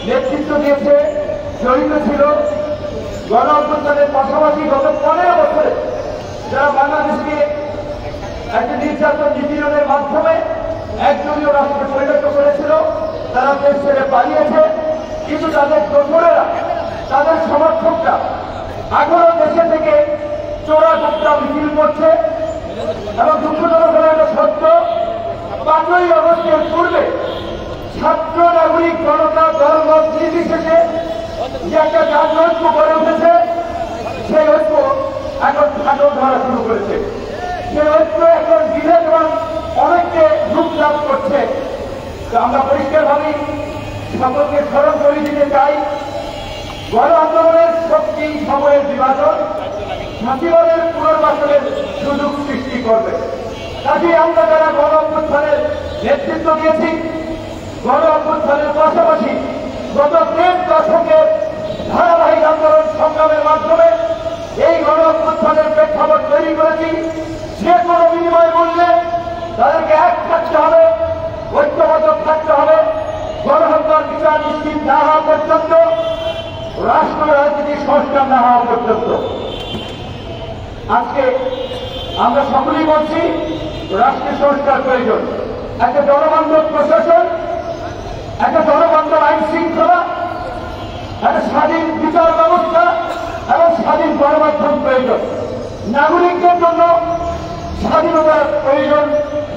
নেতৃত্ব দিয়েছে, জড়িত ছিল। গণ অভ্যুত্থানের পাশাপাশি গত 15 বছরে যারা বাংলাদেশকে একটা নির্যাতন নিপীড়নের মাধ্যমে একদলীয় রাষ্ট্রে পরিণত করেছিল, তারা দেশ ছেড়ে পালিয়েছে। কিন্তু তাদের দোসরেরা, তাদের সমর্থকরা এখনো দেশে থেকে চোরা গোপটা মিছিল করছে। এবং দুঃখজনক হলো এটা সত্য, 5ই আগস্টের পূর্বে ছাত্র নাগরিক জনতা দলমত নির্বিশেষে যে একটা জাতীয়ত্ব গড়ে উঠেছে, সেই ঐক্য এখন ফাটল ধরা শুরু করেছে। সেই ঐক্য এখন বিভেদ এবং অনেককে রূপ লাভ করছে। আমরা পরিষ্কারভাবে সকলকে স্মরণ করে দিতে চাই, গণ আন্দোলনের শক্তি সময়ের বিভাজন ফাঁসিবাদের পুনর্বাসনের সুযোগ সৃষ্টি করবে। কাজে আমরা যারা গণ অভ্যুত্থানের নেতৃত্ব দিয়েছি, গণ অভ্যুত্থানের পাশাপাশি গত 1.5 দশকের ধারাবাহিক আন্দোলন সংগ্রামের মাধ্যমে এই গণ অভ্যুত্থানের প্রেক্ষাপট তৈরি করেছি। যে কোনো বিনিময় মূল্যে তাদেরকে এক থাকতে হবে, ঐক্যবদ্ধ থাকতে হবে। গণহত্যার বিচার নিশ্চিত না হওয়া পর্যন্ত, রাষ্ট্র রাজনীতির সংস্কার না হওয়া পর্যন্ত। আজকে আমরা সকলেই বলছি রাষ্ট্রের সংস্কার প্রয়োজন। একটা জনবান্ধব প্রশাসন, একটা জনবান্ধব আইন শৃঙ্খলা, একটা স্বাধীন বিচার ব্যবস্থা এবং স্বাধীন গণমাধ্যম প্রয়োজন। নাগরিকদের জন্য স্বাধীনতার প্রয়োজন।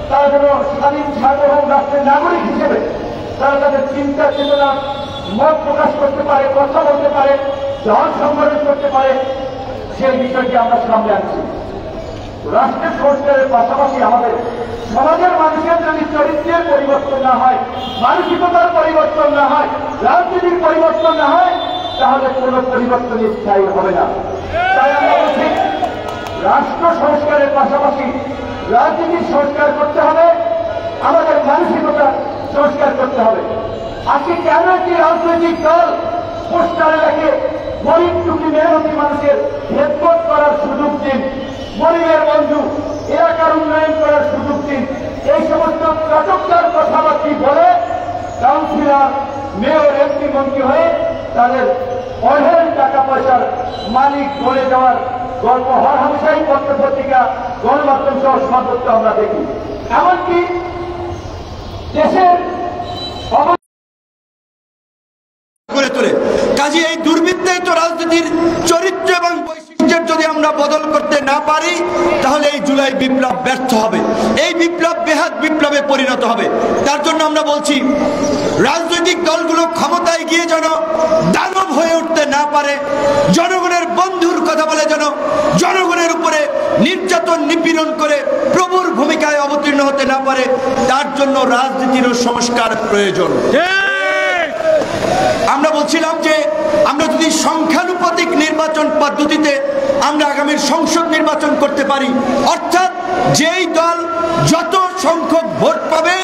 তারা যেন স্বাধীন সার্বভৌম রাষ্ট্রের নাগরিক হিসেবে তারা তাদের চিন্তা চেতনা মত প্রকাশ করতে পারে, কথা বলতে পারে, দল সংগঠন করতে পারে, সেই বিষয়টি আমরা সামনে আনছি। রাষ্ট্রের সংস্কারের পাশাপাশি আমাদের সমাজের মানুষের যদি চরিত্রের পরিবর্তন না হয়, মানসিকতার পরিবর্তন না হয়, রাজনীতির পরিবর্তন না হয়, তাহলে কোন পরিবর্তনই স্থায়ী হবে না। তাই আমরা বলছি রাষ্ট্র সংস্কারের পাশাপাশি রাজনীতির সংস্কার করতে হবে, আমাদের মানসিকতা সংস্কার করতে হবে। আজকে কেন একটি রাজনৈতিক দল পোস্টারে লেখে গরিব টুকি মেহনতি মানুষের খেদমত করার সুযোগ দিন, গরিবের বন্ধু, এলাকার উন্নয়ন করার সুযোগ দিন, এই সমস্ত চটকদার কথাবার্তা বলে কাউন্সিলর, মেয়র, এমপি মন্ত্রী হয়ে তাদের অঢেল টাকা পয়সার মালিক বলে দেওয়ার গল্প হরহামেশাই পত্র পত্রিকা, গণমাধ্যম সহ সর্বত্র আমরা দেখি। এমনকি দেশের করে তোলে। কাজে এই দুর্বৃত্তায়িত রাজনীতির চরিত্র এবং বৈশিষ্ট্যের যদি আমরা বদল করতে না পারি, তাহলে এই জুলাই বিপ্লব ব্যর্থ হবে, এই বিপ্লব বেহাত বিপ্লবে পরিণত হবে। তার জন্য আমরা বলছি রাজনৈতিক দলগুলো ক্ষমতায় গিয়ে যেন দানব হয়ে উঠতে না পারে, জনগণের বন্ধুর কথা বলে যেন জনগণের উপরে নির্যাতন নিপীড়ন করে প্রভুর ভূমিকায় অবতীর্ণ হতে না পারে, তার জন্য রাজনীতিরও সংস্কার প্রয়োজন। আমরা বলছিলাম যে আমরা যদি সংখ্যানুপাতিক নির্বাচন পদ্ধতিতে আমরা আগামীর সংসদ নির্বাচন করতে পারি, অর্থাৎ যেই দল যত সংখ্যক ভোট পাবে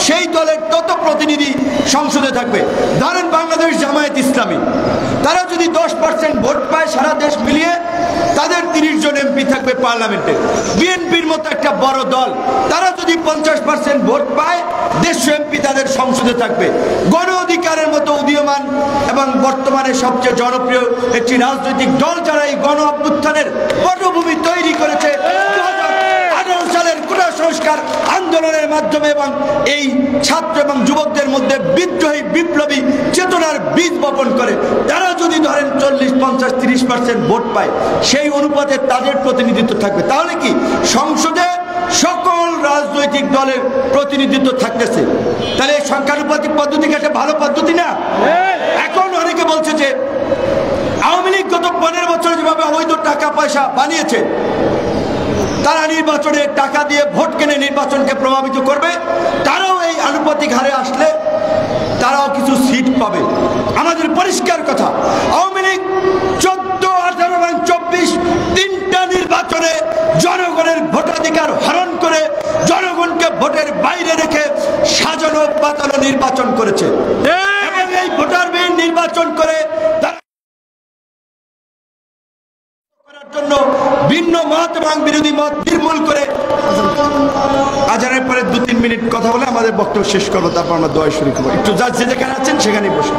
সেই দলের তত প্রতিনিধি সংসদে থাকবে। ধরেন বাংলাদেশ জামায়াত ইসলামী, তারা যদি 10% ভোট পায় সারা দেশ মিলিয়ে, তাদের 30 জন এমপি থাকবে পার্লামেন্টে। বিএনপির মতো একটা বড় দল, তারা যদি 50% ভোট পায় 150 এমপি তাদের সংসদে থাকবে। গণ অধিকারের মতো উদীয়মান এবং বর্তমানে সবচেয়ে জনপ্রিয় একটি রাজনৈতিক দল যারা এই গণ অভ্যুত্থানের পটভূমি তৈরি করেছে 2018 সালের কোটা সংস্কার আন্দোলনের মাধ্যমে এবং এই ছাত্র এবং যুবকদের মধ্যে বিদ্রোহী বিপ্লবী চেতনার বীজ বপন করে, তারা যদি ধরেন 40, 50, 30% ভোট পায়, সেই অনুপাতে তাদের প্রতিনিধিত্ব থাকবে। তাহলে কি সংসদে সকল রাজনৈতিক দলের প্রতিনিধিত্ব থাকতেছে। তাহলে এই সংখ্যানুপাতিক পদ্ধতি একটা ভালো পদ্ধতি না? এখন অনেকে বলছে যে আওয়ামী লীগ গত 15 বছর যেভাবে অবৈধ টাকা পয়সা বানিয়েছে, তারা নির্বাচনে টাকা দিয়ে ভোট কিনে নির্বাচনকে প্রভাবিত করবে, তারাও এই আনুপাতিক হারে আসলে তারাও কিছু সিট পাবে। আমাদের পরিষ্কার কথা, আওয়ামী লীগ 14, 18 এবং 24 তিনটা নির্বাচনে জনগণের ভোটাধিকার হরণ করে জনগণকে ভোটের বাইরে রেখে সাজানো পাতানো নির্বাচন করেছে এবং এই ভোটারবিহীন নির্বাচন করে জন্য ভিন্ন মত এবং বিরোধী মত নির্মূল করে আজানের পরে 2-3 মিনিট কথা বলে আমাদের বক্তব্য শেষ করবো, তারপর আমরা দোয়া শুরু করবো। একটু যার যেখানে আছেন সেখানেই বসুন।